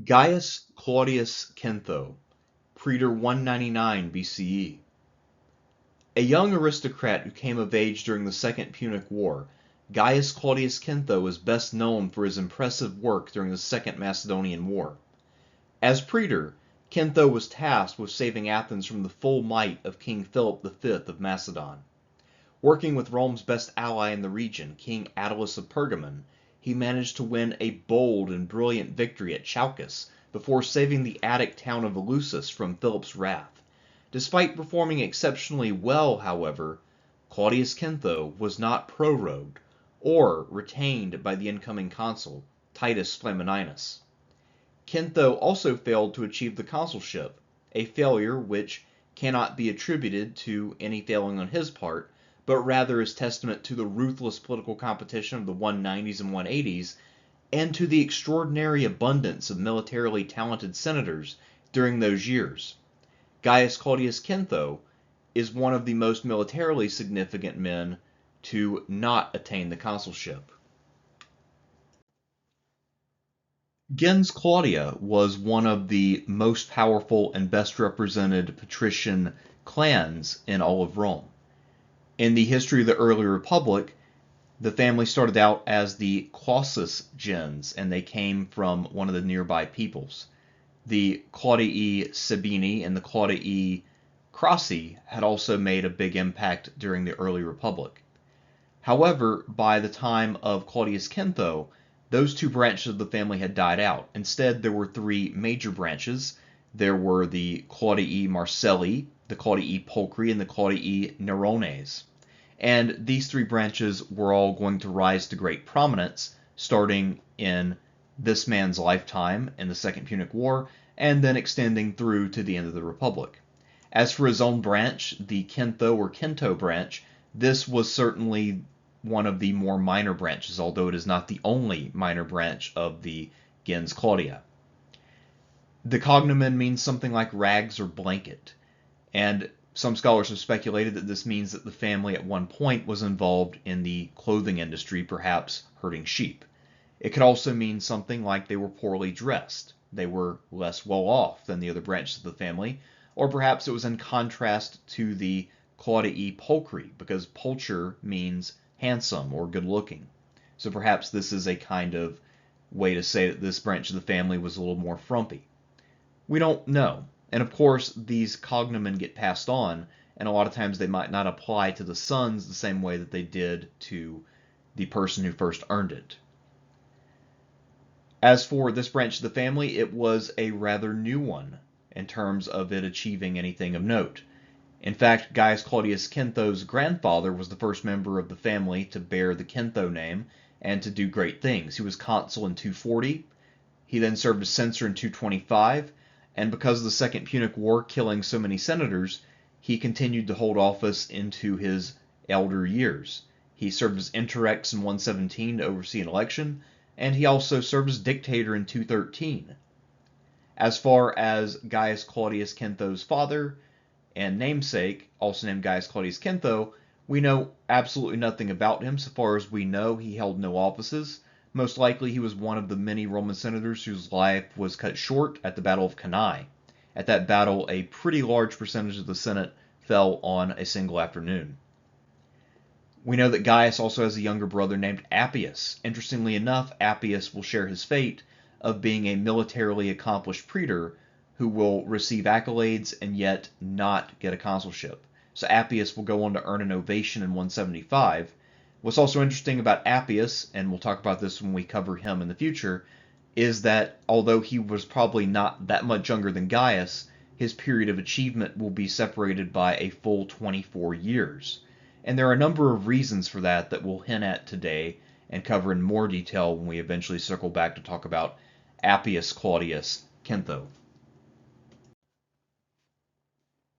Gaius Claudius Centho, Praetor 199 BCE. A young aristocrat who came of age during the Second Punic War, Gaius Claudius Centho is best known for his impressive work during the Second Macedonian War. As praetor, Centho was tasked with saving Athens from the full might of King Philip V of Macedon. Working with Rome's best ally in the region, King Attalus of Pergamon, he managed to win a bold and brilliant victory at Chalcis before saving the Attic town of Eleusis from Philip's wrath. Despite performing exceptionally well, however, Claudius Centho was not prorogued or retained by the incoming consul, Titus Flamininus. Centho also failed to achieve the consulship, a failure which cannot be attributed to any failing on his part, but rather is testament to the ruthless political competition of the 190s and 180s, and to the extraordinary abundance of militarily talented senators during those years. Gaius Claudius Centho is one of the most militarily significant men to not attain the consulship. Gens Claudia was one of the most powerful and best represented patrician clans in all of Rome. In the history of the early republic, the family started out as the Chalcis gens, and they came from one of the nearby peoples. The Claudii Sabini and the Claudii Crassi had also made a big impact during the early republic. However, by the time of Claudius Centho, those two branches of the family had died out. Instead, there were three major branches. There were the Claudii Marcelli, the Claudii Pulchri, and the Claudii Nerones. And these three branches were all going to rise to great prominence, starting in this man's lifetime in the Second Punic War, and then extending through to the end of the Republic. As for his own branch, the Centho or Cento branch, this was certainly one of the more minor branches, although it is not the only minor branch of the gens Claudia. The cognomen means something like rags or blanket, and some scholars have speculated that this means that the family at one point was involved in the clothing industry, perhaps herding sheep. It could also mean something like they were poorly dressed, they were less well off than the other branches of the family, or perhaps it was in contrast to the Claudii Pulchri, because pulcher means handsome or good looking. So perhaps this is a kind of way to say that this branch of the family was a little more frumpy. We don't know. And of course, these cognomen get passed on, and a lot of times they might not apply to the sons the same way that they did to the person who first earned it. As for this branch of the family, it was a rather new one in terms of it achieving anything of note. In fact, Gaius Claudius Centho's grandfather was the first member of the family to bear the Centho name and to do great things. He was consul in 240, he then served as censor in 225, and because of the Second Punic War killing so many senators, he continued to hold office into his elder years. He served as interrex in 117 to oversee an election, and he also served as dictator in 213. As far as Gaius Claudius Centho's father and namesake, also named Gaius Claudius Centho, we know absolutely nothing about him. So far as we know, he held no offices. Most likely he was one of the many Roman senators whose life was cut short at the Battle of Cannae. At that battle, a pretty large percentage of the Senate fell on a single afternoon. We know that Gaius also has a younger brother named Appius. Interestingly enough, Appius will share his fate of being a militarily accomplished praetor who will receive accolades and yet not get a consulship. So Appius will go on to earn an ovation in 175. What's also interesting about Appius, and we'll talk about this when we cover him in the future, is that although he was probably not that much younger than Gaius, his period of achievement will be separated by a full 24 years. And there are a number of reasons for that that we'll hint at today and cover in more detail when we eventually circle back to talk about Appius Claudius Centho.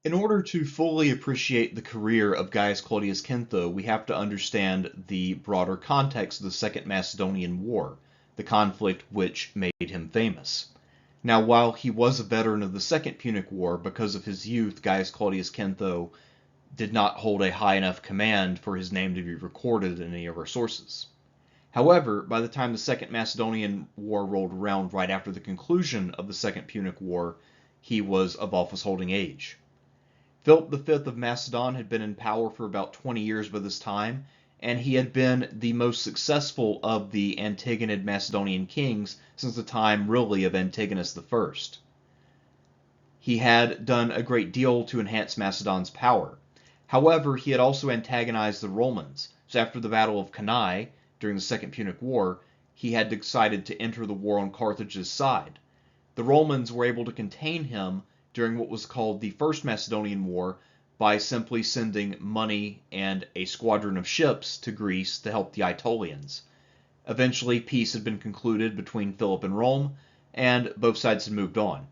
In order to fully appreciate the career of Gaius Claudius Centho, we have to understand the broader context of the Second Macedonian War, the conflict which made him famous. Now, while he was a veteran of the Second Punic War, because of his youth, Gaius Claudius Centho did not hold a high enough command for his name to be recorded in any of our sources. However, by the time the Second Macedonian War rolled around right after the conclusion of the Second Punic War, he was of office-holding age. Philip V of Macedon had been in power for about 20 years by this time, and he had been the most successful of the Antigonid Macedonian kings since the time, really, of Antigonus I. He had done a great deal to enhance Macedon's power. However, he had also antagonized the Romans, so after the Battle of Cannae, during the Second Punic War, he had decided to enter the war on Carthage's side. The Romans were able to contain him during what was called the First Macedonian War by simply sending money and a squadron of ships to Greece to help the Aetolians. Eventually, peace had been concluded between Philip and Rome, and both sides had moved on.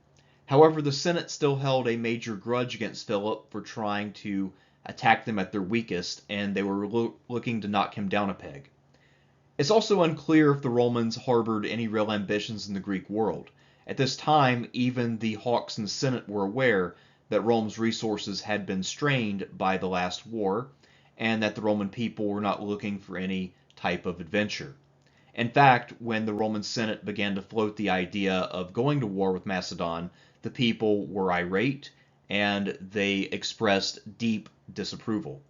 However, the Senate still held a major grudge against Philip for trying to attack them at their weakest, and they were looking to knock him down a peg. It's also unclear if the Romans harbored any real ambitions in the Greek world. At this time, even the hawks in the Senate were aware that Rome's resources had been strained by the last war, and that the Roman people were not looking for any type of adventure. In fact, when the Roman Senate began to float the idea of going to war with Macedon, the people were irate, and they expressed deep disapproval.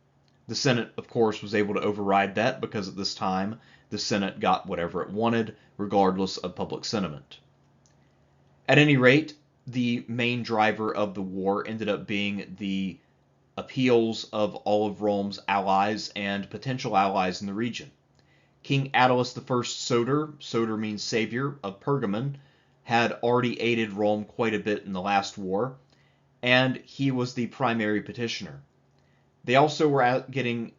The Senate, of course, was able to override that because at this time, the Senate got whatever it wanted, regardless of public sentiment. At any rate, the main driver of the war ended up being the appeals of all of Rome's allies and potential allies in the region. King Attalus I Soter means savior, of Pergamon, had already aided Rome quite a bit in the last war, and he was the primary petitioner. They also were getting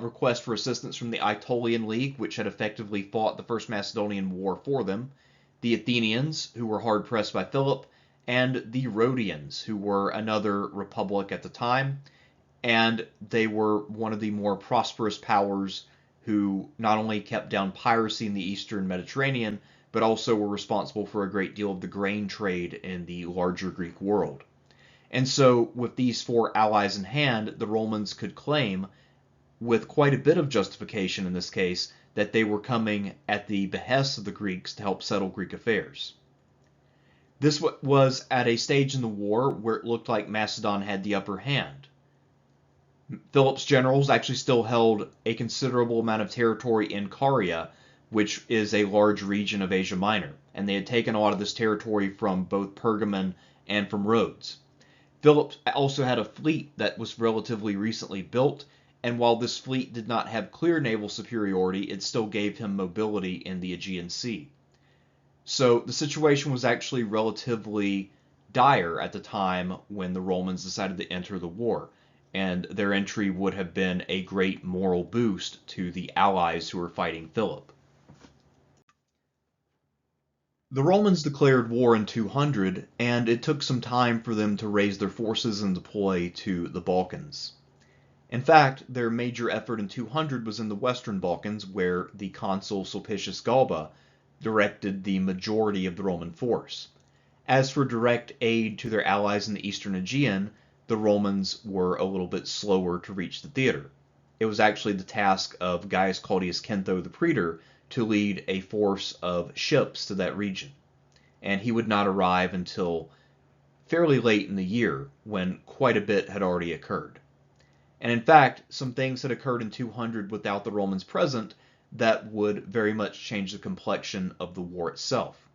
requests for assistance from the Aetolian League, which had effectively fought the First Macedonian War for them, the Athenians, who were hard-pressed by Philip, and the Rhodians, who were another republic at the time, and they were one of the more prosperous powers who not only kept down piracy in the eastern Mediterranean, but also were responsible for a great deal of the grain trade in the larger Greek world. And so, with these four allies in hand, the Romans could claim, with quite a bit of justification in this case, that they were coming at the behest of the Greeks to help settle Greek affairs. This was at a stage in the war where it looked like Macedon had the upper hand. Philip's generals actually still held a considerable amount of territory in Caria, which is a large region of Asia Minor, and they had taken a lot of this territory from both Pergamon and from Rhodes. Philip also had a fleet that was relatively recently built, and while this fleet did not have clear naval superiority, it still gave him mobility in the Aegean Sea. So the situation was actually relatively dire at the time when the Romans decided to enter the war, and their entry would have been a great moral boost to the allies who were fighting Philip. The Romans declared war in 200, and it took some time for them to raise their forces and deploy to the Balkans. In fact, their major effort in 200 was in the Western Balkans, where the consul Sulpicius Galba directed the majority of the Roman force. As for direct aid to their allies in the Eastern Aegean, the Romans were a little bit slower to reach the theater. It was actually the task of Gaius Claudius Centho, the Praetor, to lead a force of ships to that region. And he would not arrive until fairly late in the year, when quite a bit had already occurred. And in fact, some things had occurred in 200 without the Romans present that would very much change the complexion of the war itself.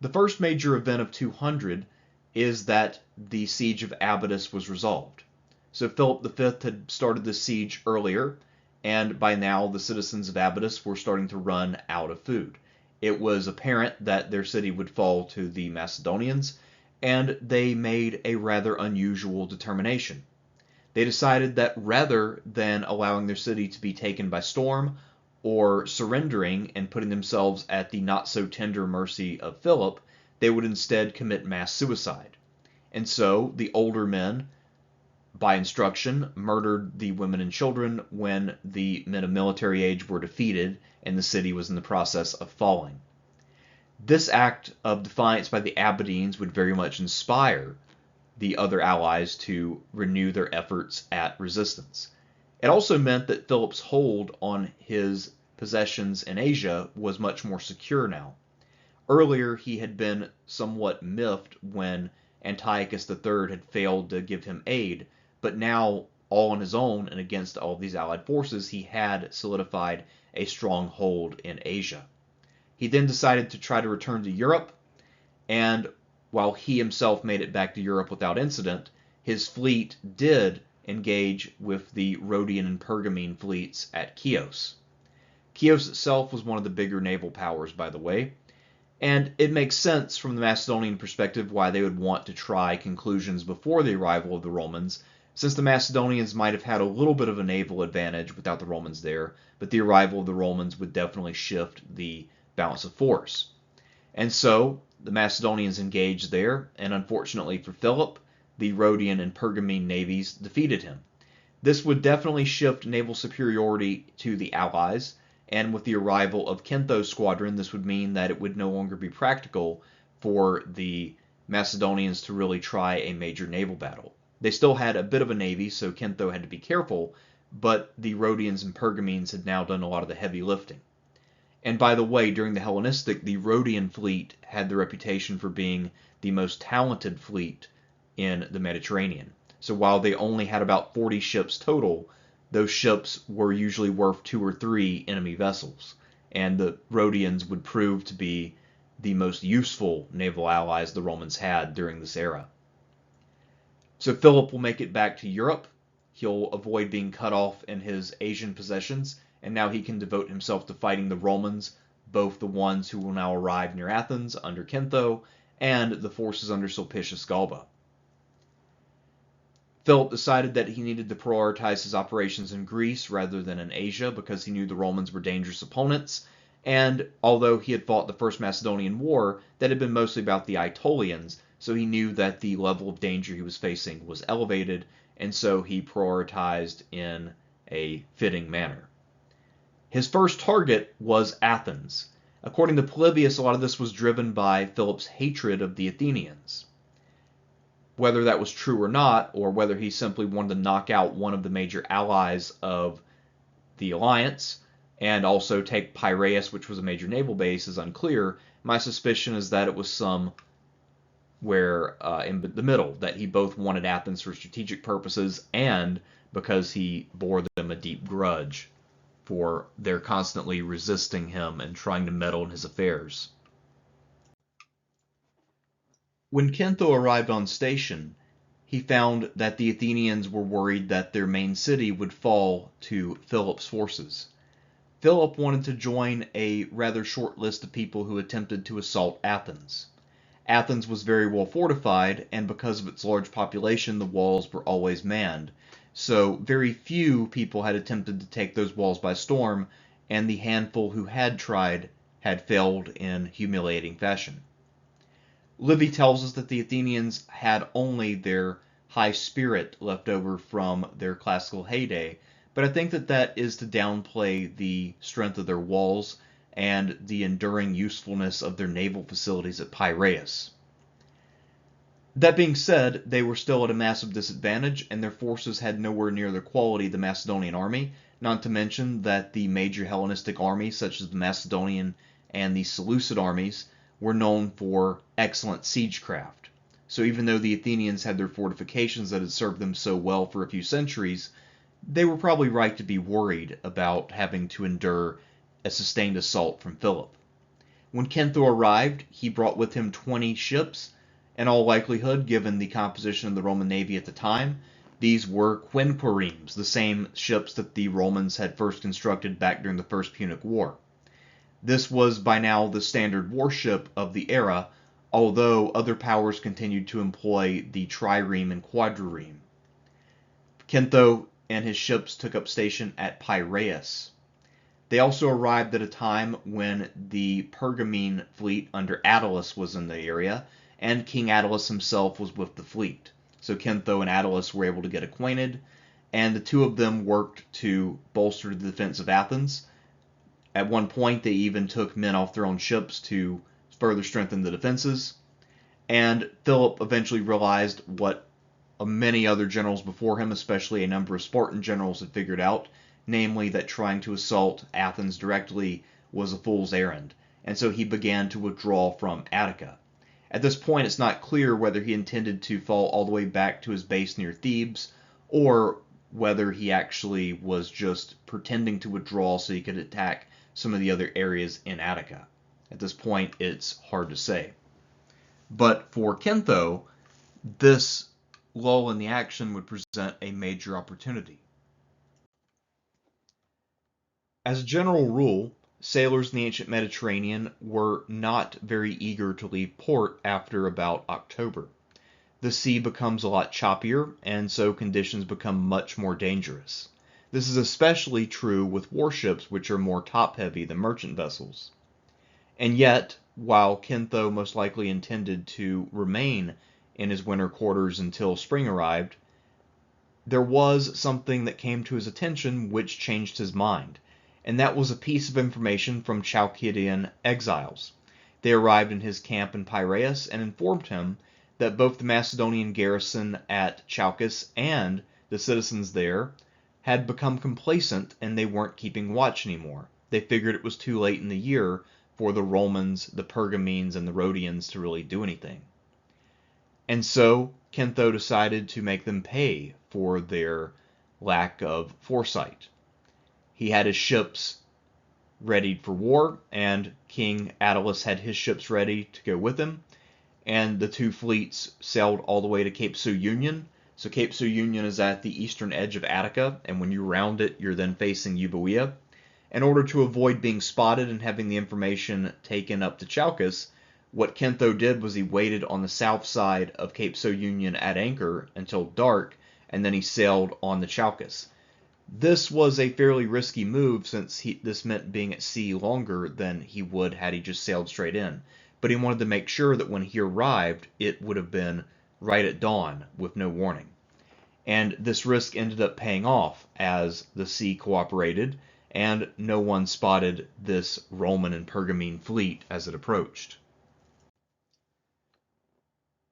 The first major event of 200 is that the siege of Abydos was resolved. So Philip V had started the siege earlier, and by now the citizens of Abydos were starting to run out of food. It was apparent that their city would fall to the Macedonians, and they made a rather unusual determination. They decided that rather than allowing their city to be taken by storm, or surrendering and putting themselves at the not-so-tender mercy of Philip, they would instead commit mass suicide. And so the older men, by instruction, murdered the women and children when the men of military age were defeated and the city was in the process of falling. This act of defiance by the Abyssines would very much inspire the other allies to renew their efforts at resistance. It also meant that Philip's hold on his possessions in Asia was much more secure now. Earlier, he had been somewhat miffed when Antiochus III had failed to give him aid, but now, all on his own and against all of these allied forces, he had solidified a strong hold in Asia. He then decided to try to return to Europe, and while he himself made it back to Europe without incident, his fleet did engage with the Rhodian and Pergamene fleets at Chios. Chios itself was one of the bigger naval powers, by the way, and it makes sense from the Macedonian perspective why they would want to try conclusions before the arrival of the Romans, since the Macedonians might have had a little bit of a naval advantage without the Romans there, but the arrival of the Romans would definitely shift the balance of force. And so the Macedonians engaged there, and unfortunately for Philip, the Rhodian and Pergamene navies defeated him. This would definitely shift naval superiority to the allies, and with the arrival of Centho's squadron, this would mean that it would no longer be practical for the Macedonians to really try a major naval battle. They still had a bit of a navy, so Centho had to be careful, but the Rhodians and Pergamenes had now done a lot of the heavy lifting. And by the way, during the Hellenistic, the Rhodian fleet had the reputation for being the most talented fleet in the Mediterranean. So while they only had about 40 ships total, those ships were usually worth 2 or 3 enemy vessels, and the Rhodians would prove to be the most useful naval allies the Romans had during this era. So Philip will make it back to Europe. He'll avoid being cut off in his Asian possessions, and now he can devote himself to fighting the Romans, both the ones who will now arrive near Athens under Centho, and the forces under Sulpicius Galba. Philip decided that he needed to prioritize his operations in Greece rather than in Asia because he knew the Romans were dangerous opponents, and although he had fought the First Macedonian War, that had been mostly about the Aetolians, so he knew that the level of danger he was facing was elevated, and so he prioritized in a fitting manner. His first target was Athens. According to Polybius, a lot of this was driven by Philip's hatred of the Athenians. Whether that was true or not, or whether he simply wanted to knock out one of the major allies of the alliance, and also take Piraeus, which was a major naval base, is unclear. My suspicion is that it was somewhere in the middle, that he both wanted Athens for strategic purposes and because he bore them a deep grudge for their constantly resisting him and trying to meddle in his affairs. When Centho arrived on station, he found that the Athenians were worried that their main city would fall to Philip's forces. Philip wanted to join a rather short list of people who attempted to assault Athens. Athens was very well fortified, and because of its large population, the walls were always manned. So very few people had attempted to take those walls by storm, and the handful who had tried had failed in humiliating fashion. Livy tells us that the Athenians had only their high spirit left over from their classical heyday, but I think that that is to downplay the strength of their walls and the enduring usefulness of their naval facilities at Piraeus. That being said, they were still at a massive disadvantage, and their forces had nowhere near the quality of the Macedonian army, not to mention that the major Hellenistic armies, such as the Macedonian and the Seleucid armies, were known for excellent siegecraft. So even though the Athenians had their fortifications that had served them so well for a few centuries, they were probably right to be worried about having to endure a sustained assault from Philip. When Centho arrived, he brought with him 20 ships. In all likelihood, given the composition of the Roman navy at the time, these were quinquiremes, the same ships that the Romans had first constructed back during the First Punic War. This was by now the standard warship of the era, although other powers continued to employ the trireme and quadrireme. Centho and his ships took up station at Piraeus. They also arrived at a time when the Pergamene fleet under Attalus was in the area, and King Attalus himself was with the fleet. So Centho and Attalus were able to get acquainted, and the two of them worked to bolster the defense of Athens. At one point, they even took men off their own ships to further strengthen the defenses. And Philip eventually realized what many other generals before him, especially a number of Spartan generals, had figured out, namely that trying to assault Athens directly was a fool's errand, and so he began to withdraw from Attica. At this point, it's not clear whether he intended to fall all the way back to his base near Thebes, or whether he actually was just pretending to withdraw so he could attack some of the other areas in Attica. At this point, it's hard to say. But for Centho, this lull in the action would present a major opportunity. As a general rule, sailors in the ancient Mediterranean were not very eager to leave port after about October. The sea becomes a lot choppier, and so conditions become much more dangerous. This is especially true with warships, which are more top-heavy than merchant vessels. And yet, while Centho most likely intended to remain in his winter quarters until spring arrived, there was something that came to his attention which changed his mind, and that was a piece of information from Chalcidian exiles. They arrived in his camp in Piraeus and informed him that both the Macedonian garrison at Chalcis and the citizens there had become complacent and they weren't keeping watch anymore. They figured it was too late in the year for the Romans, the Pergamines, and the Rhodians to really do anything. And so Centho decided to make them pay for their lack of foresight. He had his ships readied for war, and King Attalus had his ships ready to go with him, and the two fleets sailed all the way to Cape Sounion. So Cape Sounion is at the eastern edge of Attica, and when you round it, you're then facing Euboea. In order to avoid being spotted and having the information taken up to Chalcis, what Centho did was he waited on the south side of Cape Sounion at anchor until dark, and then he sailed on the Chalcis. This was a fairly risky move since this meant being at sea longer than he would had he just sailed straight in. But he wanted to make sure that when he arrived, it would have been right at dawn with no warning. And this risk ended up paying off as the sea cooperated and no one spotted this Roman and Pergamene fleet as it approached.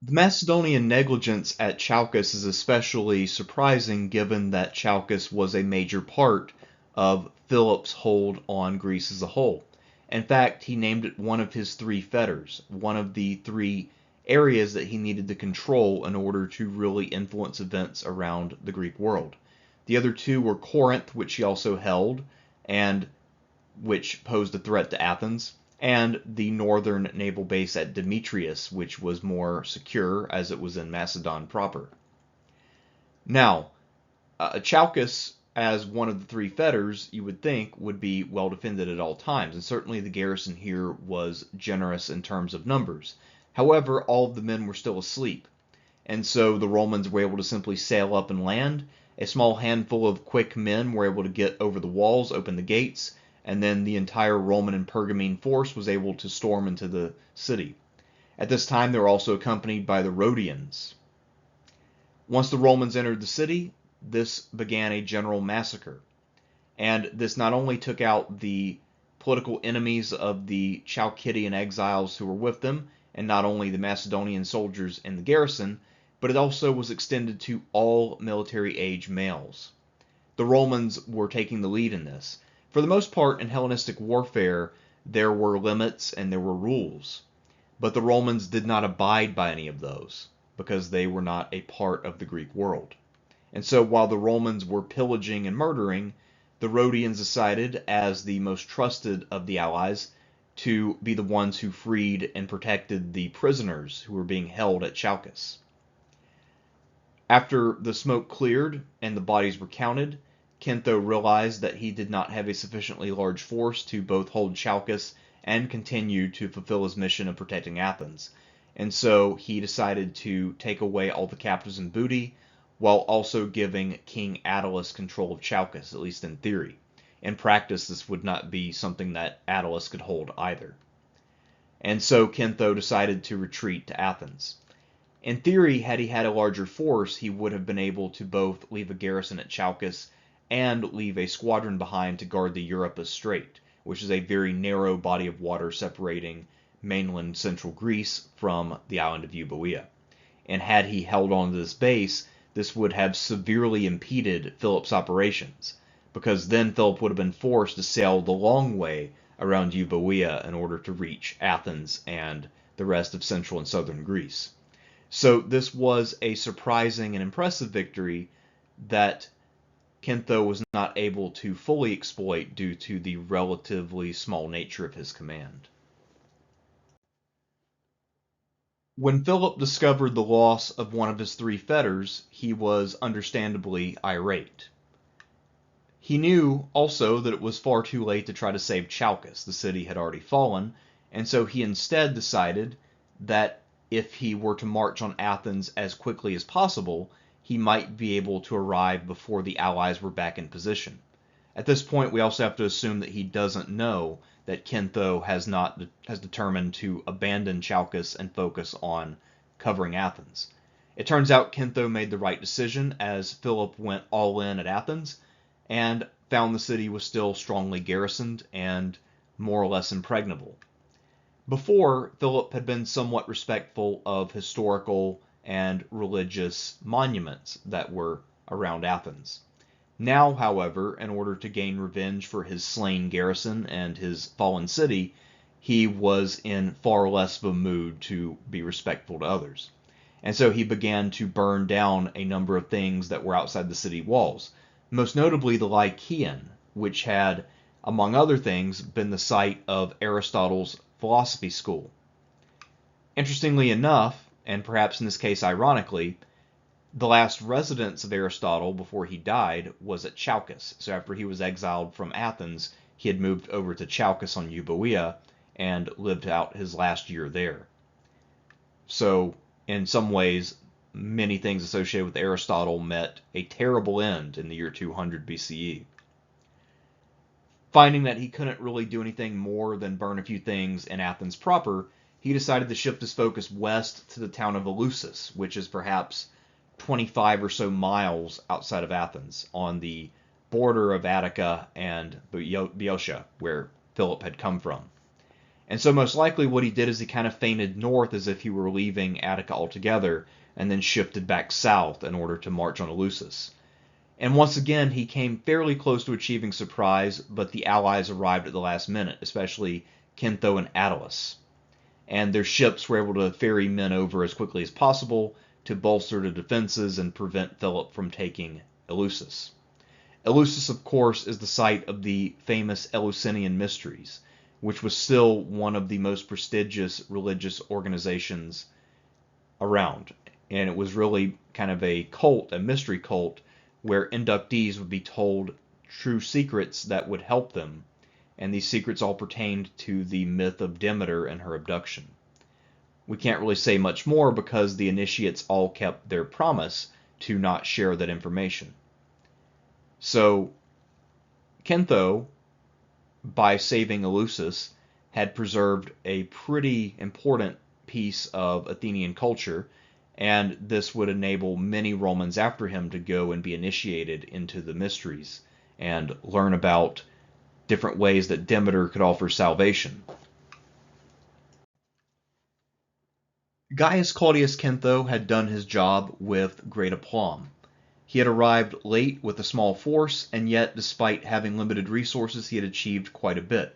The Macedonian negligence at Chalcis is especially surprising given that Chalcis was a major part of Philip's hold on Greece as a whole. In fact, he named it one of his three fetters, one of the three areas that he needed to control in order to really influence events around the Greek world. The other two were Corinth, which he also held, and which posed a threat to Athens, and the northern naval base at Demetrius, which was more secure as it was in Macedon proper. Now, Chalcis, as one of the three fetters, you would think would be well defended at all times, and certainly the garrison here was generous in terms of numbers. However, all of the men were still asleep, and so the Romans were able to simply sail up and land. A small handful of quick men were able to get over the walls, open the gates, and then the entire Roman and Pergamene force was able to storm into the city. At this time, they were also accompanied by the Rhodians. Once the Romans entered the city, this began a general massacre. And this not only took out the political enemies of the Chalcidian exiles who were with them, and not only the Macedonian soldiers in the garrison, but it also was extended to all military-age males. The Romans were taking the lead in this. For the most part, in Hellenistic warfare, there were limits and there were rules. But the Romans did not abide by any of those, because they were not a part of the Greek world. And so while the Romans were pillaging and murdering, the Rhodians decided, as the most trusted of the allies, to be the ones who freed and protected the prisoners who were being held at Chalcis. After the smoke cleared and the bodies were counted, Centho realized that he did not have a sufficiently large force to both hold Chalcis and continue to fulfill his mission of protecting Athens. And so he decided to take away all the captives and booty, while also giving King Attalus control of Chalcis, at least in theory. In practice, this would not be something that Attalus could hold either. And so Centho decided to retreat to Athens. In theory, had he had a larger force, he would have been able to both leave a garrison at Chalcis and leave a squadron behind to guard the Euripus Strait, which is a very narrow body of water separating mainland central Greece from the island of Euboea. And had he held on to this base, this would have severely impeded Philip's operations. because then Philip would have been forced to sail the long way around Euboea in order to reach Athens and the rest of central and southern Greece. So this was a surprising and impressive victory that Centho was not able to fully exploit due to the relatively small nature of his command. When Philip discovered the loss of one of his three fetters, he was understandably irate. He knew also that it was far too late to try to save Chalcis. The city had already fallen, and so he instead decided that if he were to march on Athens as quickly as possible, he might be able to arrive before the allies were back in position. At this point, we also have to assume that he doesn't know that Centho has determined to abandon Chalcis and focus on covering Athens. It turns out Centho made the right decision as Philip went all in at Athens and found the city was still strongly garrisoned and more or less impregnable. Before, Philip had been somewhat respectful of historical and religious monuments that were around Athens. Now, however, in order to gain revenge for his slain garrison and his fallen city, he was in far less of a mood to be respectful to others. And so he began to burn down a number of things that were outside the city walls, most notably the Lycaean, which had, among other things, been the site of Aristotle's philosophy school. Interestingly enough, and perhaps in this case ironically, the last residence of Aristotle before he died was at Chalcis. So after he was exiled from Athens, he had moved over to Chalcis on Euboea and lived out his last year there. So in some ways, many things associated with Aristotle met a terrible end in the year 200 BCE. Finding that he couldn't really do anything more than burn a few things in Athens proper, he decided to shift his focus west to the town of Eleusis, which is perhaps 25 or so miles outside of Athens, on the border of Attica and Boeotia, where Philip had come from. And so most likely what he did is he kind of feinted north as if he were leaving Attica altogether, and then shifted back south in order to march on Eleusis. And once again, he came fairly close to achieving surprise, but the allies arrived at the last minute, especially Centho and Attalus. And their ships were able to ferry men over as quickly as possible to bolster the defenses and prevent Philip from taking Eleusis. Eleusis, of course, is the site of the famous Eleusinian Mysteries, which was still one of the most prestigious religious organizations around. And it was really kind of a cult, a mystery cult, where inductees would be told true secrets that would help them. And these secrets all pertained to the myth of Demeter and her abduction. We can't really say much more because the initiates all kept their promise to not share that information. So, Centho, by saving Eleusis, had preserved a pretty important piece of Athenian culture, and this would enable many Romans after him to go and be initiated into the mysteries and learn about different ways that Demeter could offer salvation. Gaius Claudius Centho had done his job with great aplomb. He had arrived late with a small force, and yet, despite having limited resources, he had achieved quite a bit.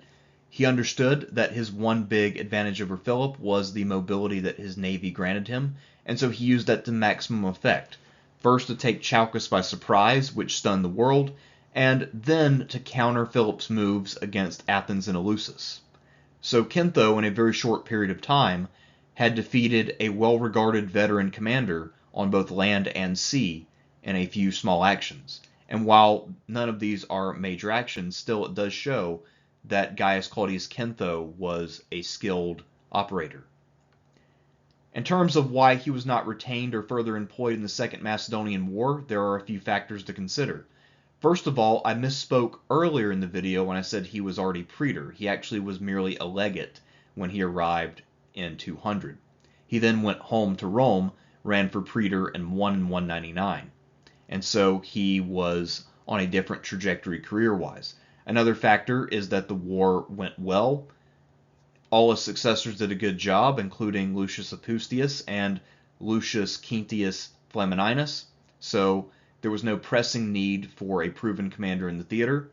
He understood that his one big advantage over Philip was the mobility that his navy granted him, and so he used that to maximum effect. First to take Chalcis by surprise, which stunned the world, and then to counter Philip's moves against Athens and Eleusis. So Centho, in a very short period of time, had defeated a well-regarded veteran commander on both land and sea in a few small actions. And while none of these are major actions, still it does show that Gaius Claudius Centho was a skilled operator. In terms of why he was not retained or further employed in the Second Macedonian War, there are a few factors to consider. First of all, I misspoke earlier in the video when I said he was already Praetor. He actually was merely a legate when he arrived in 200. He then went home to Rome, ran for Praetor, and won in 199. And so he was on a different trajectory career-wise. Another factor is that the war went well. All his successors did a good job, including Lucius Apustius and Lucius Quintius Flamininus. So There was no pressing need for a proven commander in the theater.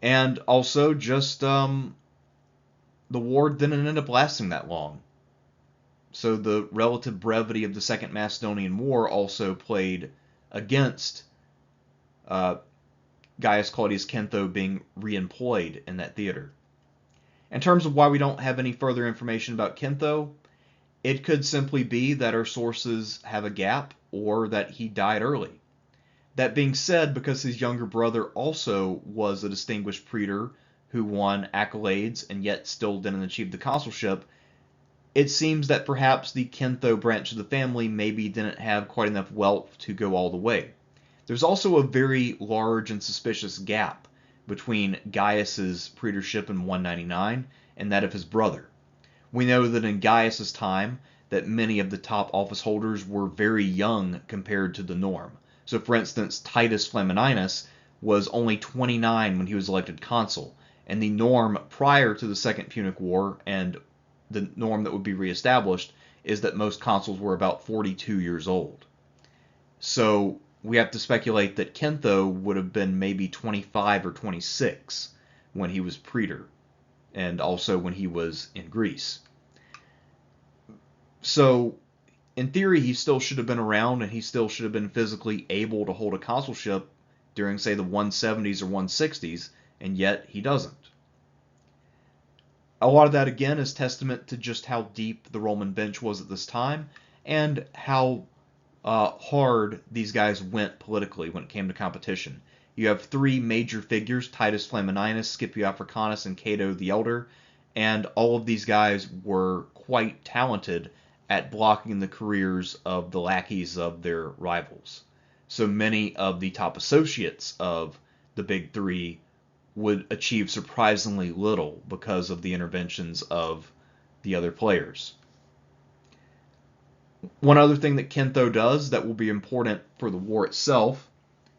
And also, just the war didn't end up lasting that long. So the relative brevity of the Second Macedonian War also played against Gaius Claudius Centho being reemployed in that theater. In terms of why we don't have any further information about Centho, it could simply be that our sources have a gap or that he died early. That being said, because his younger brother also was a distinguished praetor who won accolades and yet still didn't achieve the consulship, it seems that perhaps the Centho branch of the family maybe didn't have quite enough wealth to go all the way. There's also a very large and suspicious gap between Gaius's praetorship in 199 and that of his brother. We know that in Gaius's time that many of the top office holders were very young compared to the norm. So for instance, Titus Flamininus was only 29 when he was elected consul, and the norm prior to the Second Punic War and the norm that would be reestablished is that most consuls were about 42 years old. So we have to speculate that Centho would have been maybe 25 or 26 when he was praetor, and also when he was in Greece. So in theory, he still should have been around, and he still should have been physically able to hold a consulship during, say, the 170s or 160s, and yet he doesn't. A lot of that, again, is testament to just how deep the Roman bench was at this time, and how hard these guys went politically when it came to competition. You have three major figures, Titus Flamininus, Scipio Africanus, and Cato the Elder, and all of these guys were quite talented at blocking the careers of the lackeys of their rivals. So many of the top associates of the big three would achieve surprisingly little because of the interventions of the other players. One other thing that Centho does that will be important for the war itself,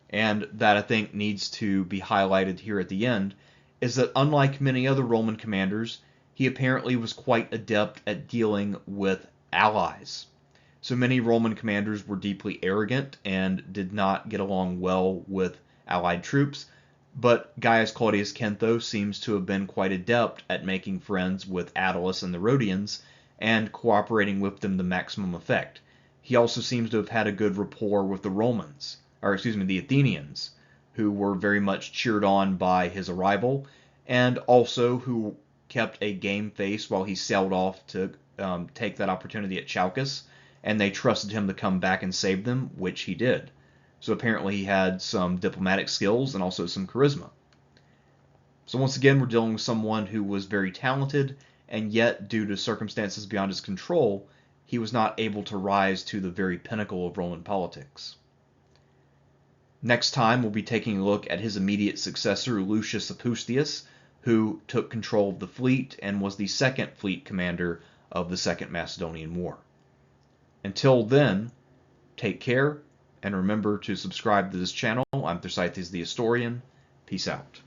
and that I think needs to be highlighted here at the end, is that unlike many other Roman commanders, he apparently was quite adept at dealing with allies. So many Roman commanders were deeply arrogant and did not get along well with allied troops, but Gaius Claudius Centho seems to have been quite adept at making friends with Attalus and the Rhodians and cooperating with them to maximum effect. He also seems to have had a good rapport with the Romans, or excuse me, the Athenians, who were very much cheered on by his arrival, and also who kept a game face while he sailed off to take that opportunity at Chalcis, and they trusted him to come back and save them, which he did. So apparently he had some diplomatic skills and also some charisma. So once again, we're dealing with someone who was very talented, and yet, due to circumstances beyond his control, he was not able to rise to the very pinnacle of Roman politics. Next time, we'll be taking a look at his immediate successor, Lucius Apustius, who took control of the fleet and was the second fleet commander of the Second Macedonian War. Until then, take care, and remember to subscribe to this channel. I'm Thersites the Historian. Peace out.